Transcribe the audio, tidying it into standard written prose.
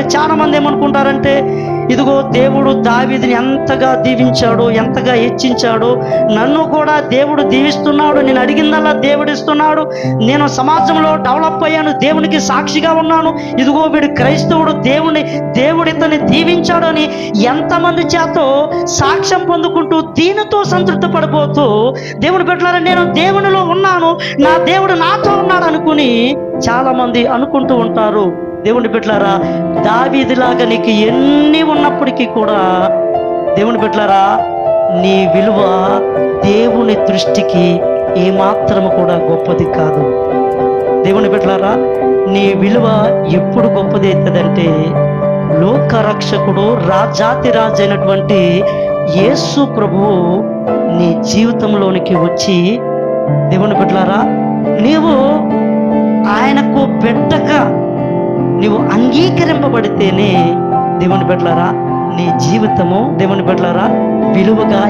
చాలా మంది ఏమనుకుంటారంటే, ఇదిగో దేవుడు దావీదుని ఎంతగా దీవించాడు, ఎంతగా హెచ్చించాడు, నన్ను కూడా దేవుడు దీవిస్తున్నాడు, నేను అడిగిందల్లా దేవుడు ఇస్తున్నాడు, నేను సమాజంలో డెవలప్ అయ్యాను, దేవునికి సాక్షిగా ఉన్నాను, ఇదిగో వీడు క్రైస్తవుడు, దేవుడు ఇతన్ని దీవించాడు అని ఎంతమంది చేతో సాక్ష్యం పొందుకుంటూ దీనితో సంతృప్తి పడిపోతూ, దేవుని బిడ్డలారా నేను దేవునిలో ఉన్నాను, నా దేవుడు నాతో ఉన్నాడు అనుకుని చాలా మంది అనుకుంటూ ఉంటారు. దేవుని బిడ్డలారా, దావీదులాగా నీకు ఎన్ని ఉన్నప్పటికీ కూడా దేవుని బిడ్డలారా, నీ విలువ దేవుని దృష్టికి ఏమాత్రము కూడా గొప్పది కాదు. దేవుని బిడ్డలారా, నీ విలువ ఎప్పుడు గొప్పది అవుతుందంటే, లోకరక్షకుడు రాజాతి రాజు అయినటువంటి యేసు ప్రభువు నీ జీవితంలోనికి వచ్చి, దేవుని బిడ్డలారా, నీవు ఆయనకు బిడ్డగా నీవు అంగీకరింపబడితేనే దేవుని బిడ్డలారా నీ జీవితము దేవుని బిడ్డలారా విలువగా